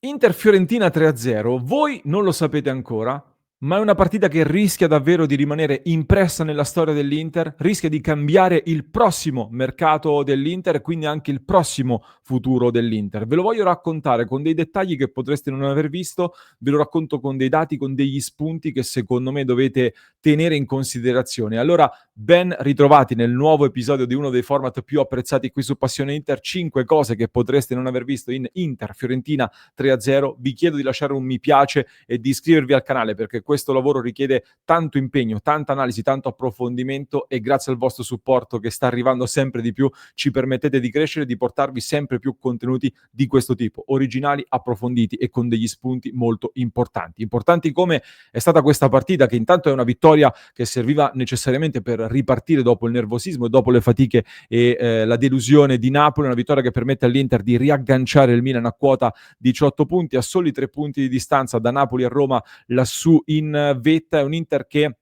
Inter-Fiorentina 3-0, voi non lo sapete ancora, ma è una partita che rischia davvero di rimanere impressa nella storia dell'Inter, rischia di cambiare il prossimo mercato dell'Inter e quindi anche il prossimo futuro dell'Inter. Ve lo voglio raccontare con dei dettagli che potreste non aver visto, ve lo racconto con dei dati, con degli spunti che secondo me dovete tenere in considerazione. Allora, ben ritrovati nel nuovo episodio di uno dei format più apprezzati qui su Passione Inter, 5 cose che potreste non aver visto in Inter-Fiorentina 3-0. Vi chiedo di lasciare un mi piace e di iscrivervi al canale perché questo lavoro richiede tanto impegno, tanta analisi, tanto approfondimento e grazie al vostro supporto che sta arrivando sempre di più ci permettete di crescere e di portarvi sempre più contenuti di questo tipo, originali, approfonditi e con degli spunti molto importanti. Importanti come è stata questa partita che intanto è una vittoria che serviva necessariamente per ripartire dopo il nervosismo e dopo le fatiche e la delusione di Napoli, una vittoria che permette all'Inter di riagganciare il Milan a quota 18 punti, a soli 3 punti di distanza da Napoli a Roma lassù in vetta. È un Inter che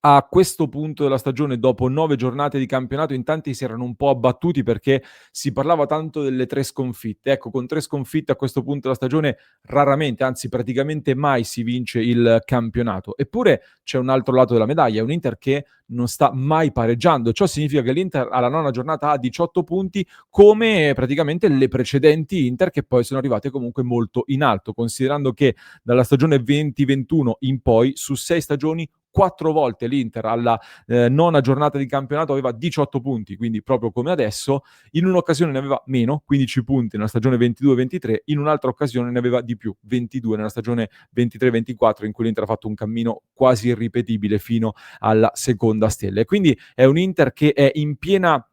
a questo punto della stagione, dopo 9 giornate di campionato, in tanti si erano un po' abbattuti perché si parlava tanto delle 3 sconfitte. Ecco, con 3 sconfitte a questo punto della stagione raramente, anzi praticamente mai si vince il campionato. Eppure c'è un altro lato della medaglia, è un Inter che non sta mai pareggiando. Ciò significa che l'Inter alla 9ª giornata ha 18 punti come praticamente le precedenti Inter che poi sono arrivate comunque molto in alto, considerando che dalla stagione 2021 in poi su 6 stagioni 4 volte l'Inter alla 9ª giornata di campionato aveva 18 punti, quindi proprio come adesso, in un'occasione ne aveva meno, 15 punti nella stagione 22-23, in un'altra occasione ne aveva di più, 22 nella stagione 23-24 in cui l'Inter ha fatto un cammino quasi irripetibile fino alla seconda stella. E quindi è un Inter che è in piena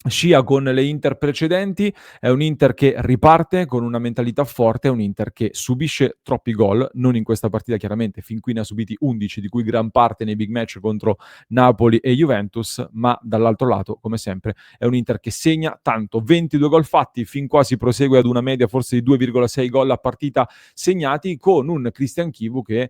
scia con le Inter precedenti, è un Inter che riparte con una mentalità forte, è un Inter che subisce troppi gol, non in questa partita chiaramente, fin qui ne ha subiti 11, di cui gran parte nei big match contro Napoli e Juventus, ma dall'altro lato, come sempre, è un Inter che segna tanto, 22 gol fatti, fin qua si prosegue ad una media forse di 2,6 gol a partita segnati, con un Christian Chivu che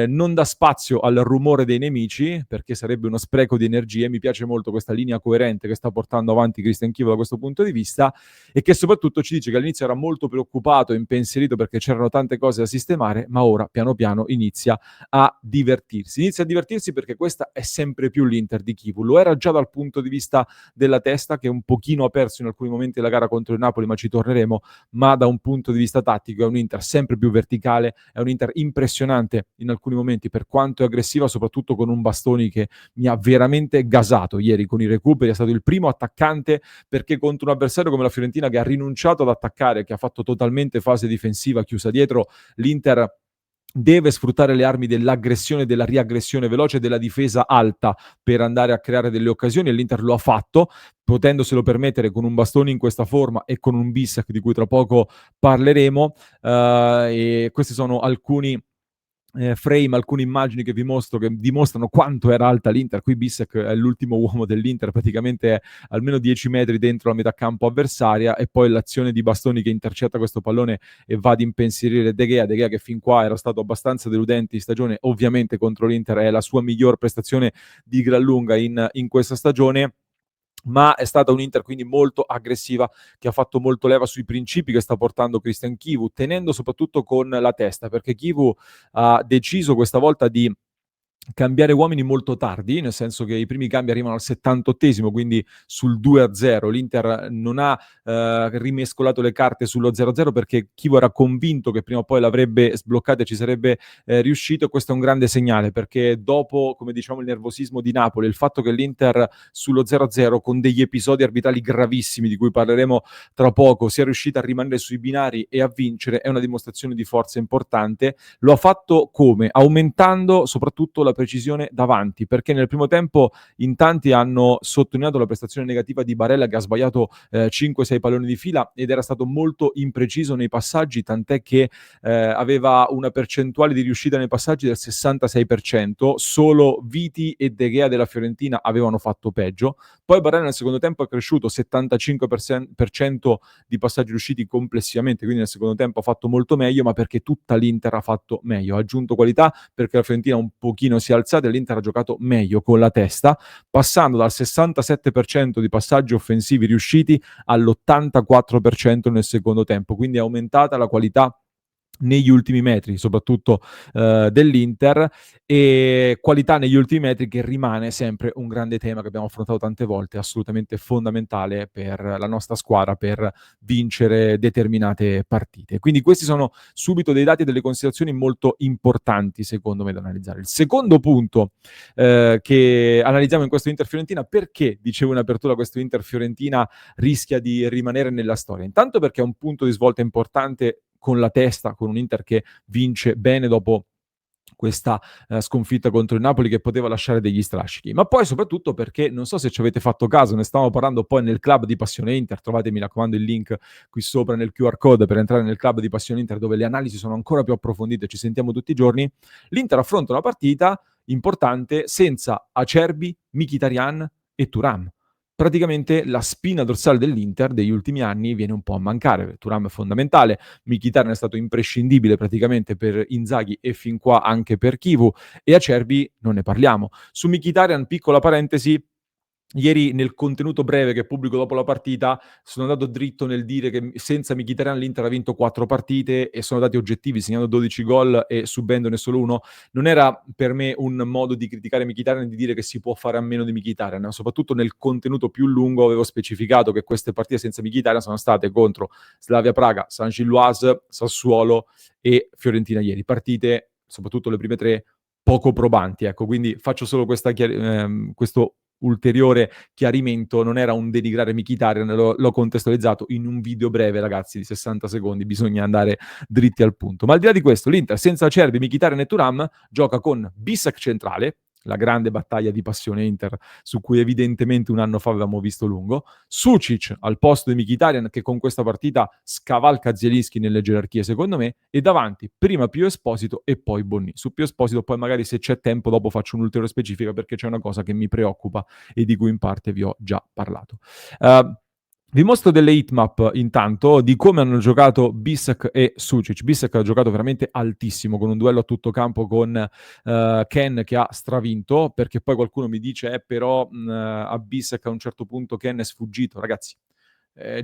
non dà spazio al rumore dei nemici, perché sarebbe uno spreco di energie. Mi piace molto questa linea coerente che sta portando avanti Christian Chivu da questo punto di vista e che soprattutto ci dice che all'inizio era molto preoccupato e impensierito perché c'erano tante cose da sistemare, ma ora piano piano inizia a divertirsi. Inizia a divertirsi perché questa è sempre più l'Inter di Chivu. Lo era già dal punto di vista della testa, che un pochino ha perso in alcuni momenti della gara contro il Napoli, ma ci torneremo, ma da un punto di vista tattico è un Inter sempre più verticale, è un Inter impressionante in alcuni momenti per quanto è aggressiva, soprattutto con un Bastoni che mi ha veramente gasato ieri con i recuperi, è stato il primo attaccante perché contro un avversario come la Fiorentina che ha rinunciato ad attaccare, che ha fatto totalmente fase difensiva chiusa dietro, l'Inter deve sfruttare le armi dell'aggressione, della riaggressione veloce, della difesa alta per andare a creare delle occasioni e l'Inter lo ha fatto, potendoselo permettere con un Bastoni in questa forma e con un Bissac di cui tra poco parleremo. E questi sono alcuni frame, alcune immagini che vi mostro che dimostrano quanto era alta l'Inter. Qui Bissek è l'ultimo uomo dell'Inter, praticamente è almeno 10 metri dentro la metà campo avversaria, e poi l'azione di Bastoni che intercetta questo pallone e va ad impensierire De Gea che fin qua era stato abbastanza deludente in stagione, ovviamente contro l'Inter è la sua miglior prestazione di gran lunga in questa stagione, ma è stata un'Inter quindi molto aggressiva, che ha fatto molto leva sui principi che sta portando Christian Chivu, tenendo soprattutto con la testa, perché Chivu ha deciso questa volta di cambiare uomini molto tardi, nel senso che i primi cambi arrivano al 78esimo, quindi sul 2-0. L'Inter non ha rimescolato le carte sullo 0-0 perché Chivo era convinto che prima o poi l'avrebbe sbloccata e ci sarebbe riuscito. Questo è un grande segnale perché dopo, come diciamo, il nervosismo di Napoli, il fatto che l'Inter sullo 0-0 con degli episodi arbitrali gravissimi di cui parleremo tra poco sia riuscita a rimanere sui binari e a vincere è una dimostrazione di forza importante. Lo ha fatto come? Aumentando soprattutto la precisione davanti, perché nel primo tempo in tanti hanno sottolineato la prestazione negativa di Barella che ha sbagliato 5-6 palloni di fila ed era stato molto impreciso nei passaggi, tant'è che aveva una percentuale di riuscita nei passaggi del 66%, solo Viti e De Gea della Fiorentina avevano fatto peggio. Poi Barella nel secondo tempo è cresciuto 75% di passaggi riusciti complessivamente, quindi nel secondo tempo ha fatto molto meglio, ma perché tutta l'Inter ha fatto meglio, ha aggiunto qualità perché la Fiorentina un pochino si è alzata e l'Inter ha giocato meglio con la testa, passando dal 67% di passaggi offensivi riusciti all'84% nel secondo tempo, quindi è aumentata la qualità negli ultimi metri, soprattutto dell'Inter, e qualità negli ultimi metri che rimane sempre un grande tema che abbiamo affrontato tante volte, assolutamente fondamentale per la nostra squadra per vincere determinate partite. Quindi questi sono subito dei dati e delle considerazioni molto importanti secondo me da analizzare. Il secondo punto che analizziamo in questo Inter Fiorentina, perché dicevo in apertura questo Inter Fiorentina rischia di rimanere nella storia? Intanto perché è un punto di svolta importante con la testa, con un Inter che vince bene dopo questa sconfitta contro il Napoli che poteva lasciare degli strascichi, ma poi soprattutto perché non so se ci avete fatto caso, ne stavamo parlando poi nel club di Passione Inter, trovate mi raccomando il link qui sopra nel QR code per entrare nel club di Passione Inter dove le analisi sono ancora più approfondite, ci sentiamo tutti i giorni. L'Inter affronta una partita importante senza Acerbi, Mkhitaryan e Thuram. Praticamente la spina dorsale dell'Inter degli ultimi anni viene un po' a mancare. Thuram è fondamentale, Mkhitaryan è stato imprescindibile praticamente per Inzaghi e fin qua anche per Chivu, e Acerbi non ne parliamo. Su Mkhitaryan, piccola parentesi, ieri nel contenuto breve che pubblico dopo la partita sono andato dritto nel dire che senza Mkhitaryan l'Inter ha vinto 4 partite e sono dati oggettivi, segnando 12 gol e subendone solo uno. Non era per me un modo di criticare Mkhitaryan e di dire che si può fare a meno di Mkhitaryan, soprattutto nel contenuto più lungo avevo specificato che queste partite senza Mkhitaryan sono state contro Slavia Praga, San Gilloise, Sassuolo e Fiorentina ieri. Partite, soprattutto le prime 3, poco probanti, ecco, quindi faccio solo questo ulteriore chiarimento, non era un denigrare Mkhitaryan, l'ho contestualizzato in un video breve, ragazzi, di 60 secondi, bisogna andare dritti al punto. Ma al di là di questo, l'Inter senza Acerbi, Mkhitaryan e Thuram gioca con Bissek centrale, la grande battaglia di passione Inter su cui evidentemente un anno fa avevamo visto lungo, Sucic al posto di Mkhitaryan che con questa partita scavalca Zielinski nelle gerarchie secondo me, e davanti prima Pio Esposito e poi Bonni. Su Pio Esposito poi magari se c'è tempo dopo faccio un'ulteriore specifica perché c'è una cosa che mi preoccupa e di cui in parte vi ho già parlato. Vi mostro delle heatmap intanto di come hanno giocato Bissek e Sucic. Bissek ha giocato veramente altissimo con un duello a tutto campo con Ken che ha stravinto, perché poi qualcuno mi dice però a Bissek a un certo punto Ken è sfuggito. Ragazzi,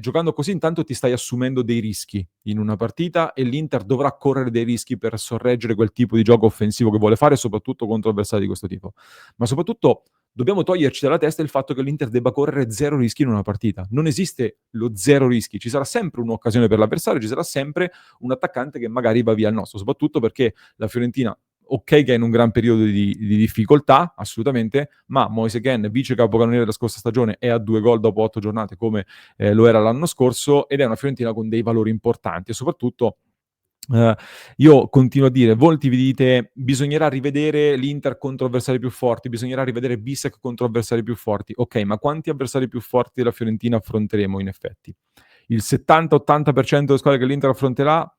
giocando così intanto ti stai assumendo dei rischi in una partita e l'Inter dovrà correre dei rischi per sorreggere quel tipo di gioco offensivo che vuole fare, soprattutto contro avversari di questo tipo. Ma soprattutto dobbiamo toglierci dalla testa il fatto che l'Inter debba correre zero rischi in una partita. Non esiste lo zero rischi, ci sarà sempre un'occasione per l'avversario, ci sarà sempre un attaccante che magari va via al nostro, soprattutto perché la Fiorentina, ok che è in un gran periodo di difficoltà, assolutamente, ma Moise Kean, vice capocannoniere della scorsa stagione, è a 2 gol dopo 8 giornate come lo era l'anno scorso, ed è una Fiorentina con dei valori importanti e soprattutto io continuo a dire, molti vi dite bisognerà rivedere l'Inter contro avversari più forti, bisognerà rivedere Bissek contro avversari più forti. Ok, ma quanti avversari più forti della Fiorentina affronteremo in effetti? Il 70-80% delle squadre che l'Inter affronterà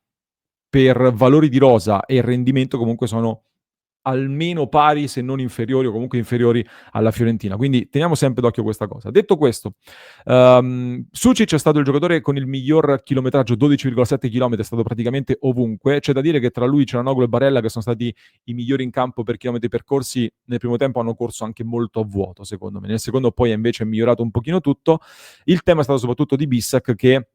per valori di rosa e rendimento comunque sono almeno pari, se non inferiori o comunque inferiori alla Fiorentina. Quindi teniamo sempre d'occhio questa cosa. Detto questo, Sucic è stato il giocatore con il miglior chilometraggio, 12,7 km, è stato praticamente ovunque. C'è da dire che tra lui, Cianoglu e Barella, che sono stati i migliori in campo per chilometri percorsi, nel primo tempo hanno corso anche molto a vuoto, secondo me. Nel secondo poi invece è migliorato un pochino tutto. Il tema è stato soprattutto di Bissek, che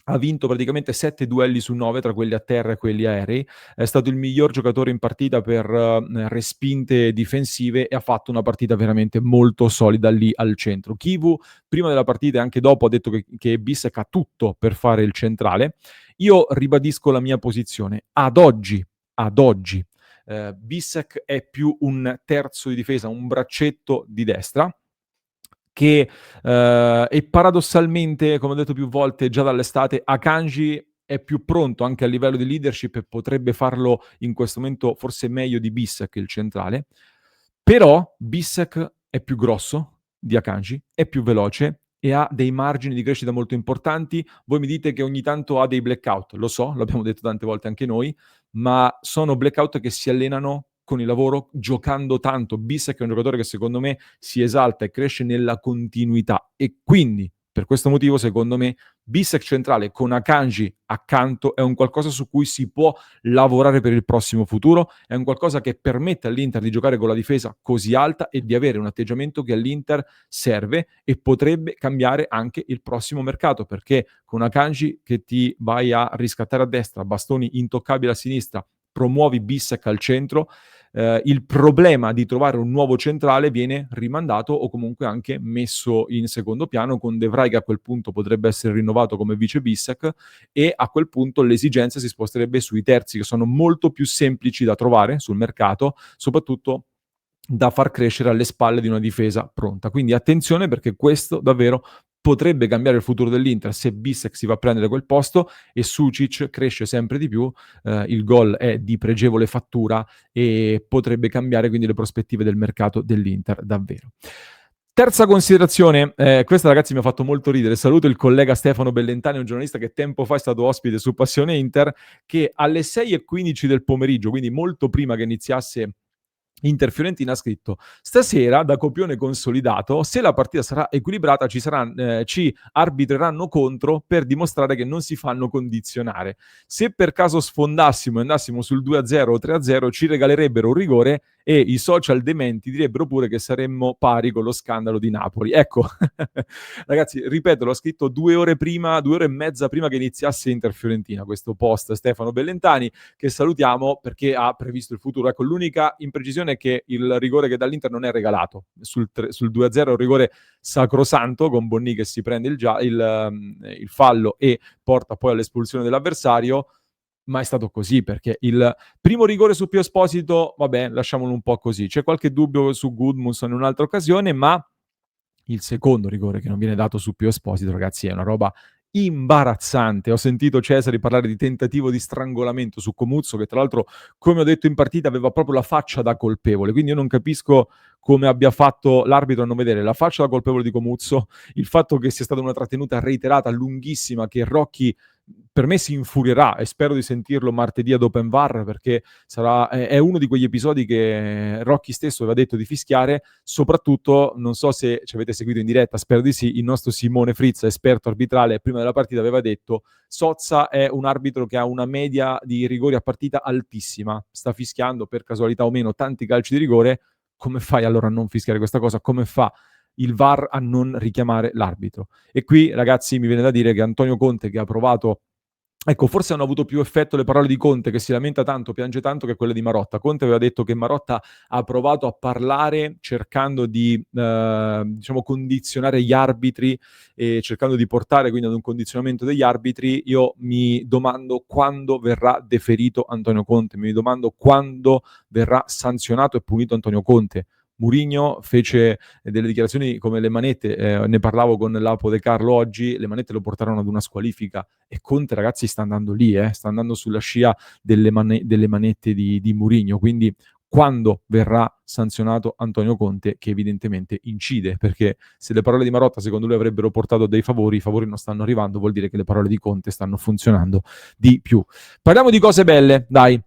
ha vinto praticamente 7 duelli su 9 tra quelli a terra e quelli aerei, è stato il miglior giocatore in partita per respinte difensive e ha fatto una partita veramente molto solida lì al centro. Chivu prima della partita e anche dopo ha detto che Bissek ha tutto per fare il centrale. Io ribadisco la mia posizione. Ad oggi Bissek è più un terzo di difesa, un braccetto di destra, che e paradossalmente, come ho detto più volte già dall'estate, Akanji è più pronto anche a livello di leadership e potrebbe farlo in questo momento forse meglio di Bissek, il centrale. Però Bissek è più grosso di Akanji, è più veloce e ha dei margini di crescita molto importanti. Voi mi dite che ogni tanto ha dei blackout, lo so, l'abbiamo detto tante volte anche noi, ma sono blackout che si allenano con il lavoro giocando tanto. Bissek è un giocatore che secondo me si esalta e cresce nella continuità e quindi Per questo motivo, secondo me, Bissek centrale con Akanji accanto è un qualcosa su cui si può lavorare per il prossimo futuro, è un qualcosa che permette all'Inter di giocare con la difesa così alta e di avere un atteggiamento che all'Inter serve e potrebbe cambiare anche il prossimo mercato, perché con Akanji che ti vai a riscattare a destra, bastoni intoccabili a sinistra, promuovi Bissek al centro, il problema di trovare un nuovo centrale viene rimandato o comunque anche messo in secondo piano, con De Vrij che a quel punto potrebbe essere rinnovato come vice Bissek, e a quel punto l'esigenza si sposterebbe sui terzi, che sono molto più semplici da trovare sul mercato, soprattutto da far crescere alle spalle di una difesa pronta. Quindi attenzione, perché questo davvero potrebbe cambiare il futuro dell'Inter se Bissek si va a prendere quel posto e Sucic cresce sempre di più, il gol è di pregevole fattura e potrebbe cambiare quindi le prospettive del mercato dell'Inter davvero. Terza considerazione, questa ragazzi mi ha fatto molto ridere. Saluto il collega Stefano Bellentani, un giornalista che tempo fa è stato ospite su Passione Inter, che alle 6:15 del pomeriggio, quindi molto prima che iniziasse Inter Fiorentina, ha scritto: stasera da copione consolidato, se la partita sarà equilibrata ci arbitreranno contro per dimostrare che non si fanno condizionare. Se per caso sfondassimo e andassimo sul 2-0 o 3-0 ci regalerebbero un rigore e i social dementi direbbero pure che saremmo pari con lo scandalo di Napoli. Ecco, ragazzi, ripeto, l'ho scritto 2 ore prima, 2 ore e mezza prima che iniziasse Inter Fiorentina, questo post Stefano Bellentani, che salutiamo perché ha previsto il futuro. Ecco, l'unica imprecisione è che il rigore che dall'Inter non è regalato. Sul 2-0 è un rigore sacrosanto, con Bonni che si prende il fallo e porta poi all'espulsione dell'avversario, ma è stato così, perché il primo rigore su Pio Esposito, vabbè, lasciamolo un po' così. C'è qualche dubbio su Gudmundsson in un'altra occasione, ma il secondo rigore che non viene dato su Pio Esposito, ragazzi, è una roba imbarazzante. Ho sentito Cesare parlare di tentativo di strangolamento su Comuzzo, che tra l'altro, come ho detto in partita, aveva proprio la faccia da colpevole, quindi io non capisco come abbia fatto l'arbitro a non vedere la faccia da colpevole di Comuzzo, il fatto che sia stata una trattenuta reiterata, lunghissima, che Rocchi per me si infurierà, e spero di sentirlo martedì ad Open VAR, perché è uno di quegli episodi che Rocchi stesso aveva detto di fischiare. Soprattutto, non so se ci avete seguito in diretta, spero di sì, il nostro Simone Frizza, esperto arbitrale, prima della partita aveva detto: Sozza è un arbitro che ha una media di rigori a partita altissima, sta fischiando per casualità o meno tanti calci di rigore. Come fai allora a non fischiare questa cosa? Come fa il VAR a non richiamare l'arbitro? E qui, ragazzi, mi viene da dire che Antonio Conte, che ha provato, ecco, forse hanno avuto più effetto le parole di Conte, che si lamenta tanto, piange tanto, che quelle di Marotta. Conte aveva detto che Marotta ha provato a parlare cercando di, diciamo, condizionare gli arbitri e cercando di portare quindi ad un condizionamento degli arbitri. Io mi domando quando verrà deferito Antonio Conte, mi domando quando verrà sanzionato e punito Antonio Conte. Mourinho fece delle dichiarazioni come le manette, ne parlavo con Lapo De Carlo oggi, le manette lo portarono ad una squalifica, e Conte, ragazzi, sta andando lì, sta andando sulla scia delle manette di Mourinho, quindi quando verrà sanzionato Antonio Conte, che evidentemente incide, perché se le parole di Marotta secondo lui avrebbero portato dei favori, i favori non stanno arrivando, vuol dire che le parole di Conte stanno funzionando di più. Parliamo di cose belle, dai.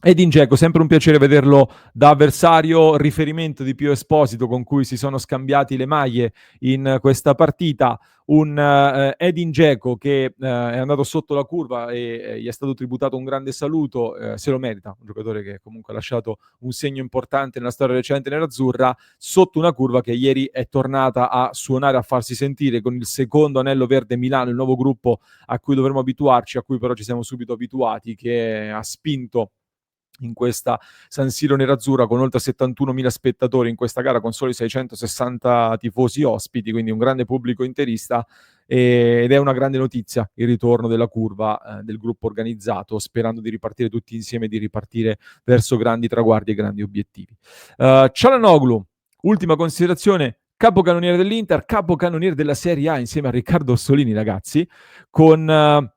Edin Dzeko, sempre un piacere vederlo da avversario, riferimento di Pio Esposito con cui si sono scambiati le maglie in questa partita, un Edin Dzeko che è andato sotto la curva e gli è stato tributato un grande saluto, se lo merita, un giocatore che comunque ha lasciato un segno importante nella storia recente nerazzurra, sotto una curva che ieri è tornata a suonare, a farsi sentire con il secondo anello verde Milano, il nuovo gruppo a cui dovremo abituarci, a cui però ci siamo subito abituati, che ha spinto in questa San Siro nerazzurra con oltre 71.000 spettatori in questa gara, con soli 660 tifosi ospiti, quindi un grande pubblico interista, ed è una grande notizia il ritorno della curva del gruppo organizzato, sperando di ripartire tutti insieme, di ripartire verso grandi traguardi e grandi obiettivi. Çalhanoğlu, ultima considerazione, capocannoniere dell'Inter, capocannoniere della Serie A insieme a Riccardo Orsolini, ragazzi, con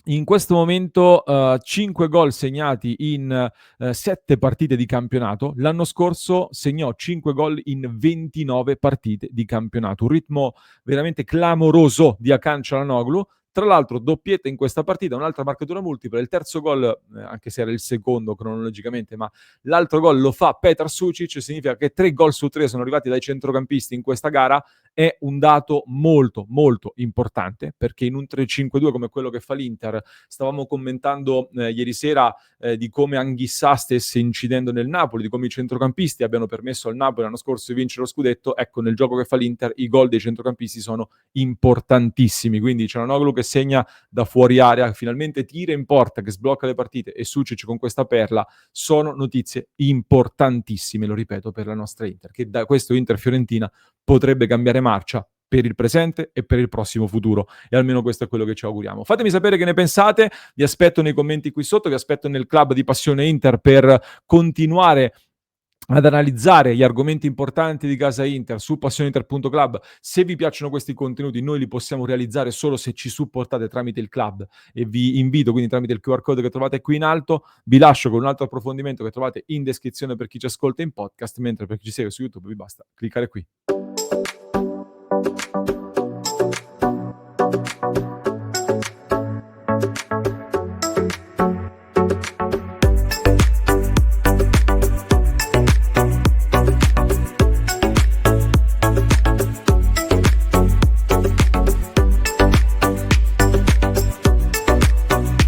in questo momento 5 gol segnati in 7 partite di campionato. L'anno scorso segnò 5 gol in 29 partite di campionato. Un ritmo veramente clamoroso di Hakan Çalhanoğlu. Tra l'altro doppietta in questa partita, un'altra marcatura multipla. Il terzo gol, anche se era il secondo cronologicamente, ma l'altro gol lo fa Petar Sucic. Significa che 3 gol su 3 sono arrivati dai centrocampisti in questa gara. è un dato molto, molto importante, perché in un 3-5-2 come quello che fa l'Inter, stavamo commentando ieri sera di come Anghissà stesse incidendo nel Napoli, di come i centrocampisti abbiano permesso al Napoli l'anno scorso di vincere lo scudetto. Ecco, nel gioco che fa l'Inter i gol dei centrocampisti sono importantissimi, quindi Çalhanoğlu che segna da fuori area, finalmente tira in porta, che sblocca le partite, e Sucic con questa perla, sono notizie importantissime, lo ripeto, per la nostra Inter, che da questo Inter-Fiorentina potrebbe cambiare marcia per il presente e per il prossimo futuro, e almeno questo è quello che ci auguriamo. Fatemi sapere che ne pensate, vi aspetto nei commenti qui sotto, vi aspetto nel club di Passione Inter per continuare ad analizzare gli argomenti importanti di Casa Inter su passioneinter.club. Se vi piacciono questi contenuti, noi li possiamo realizzare solo se ci supportate tramite il club, e vi invito quindi tramite il QR code che trovate qui in alto. Vi lascio con un altro approfondimento che trovate in descrizione per chi ci ascolta in podcast, mentre per chi ci segue su YouTube vi basta cliccare qui.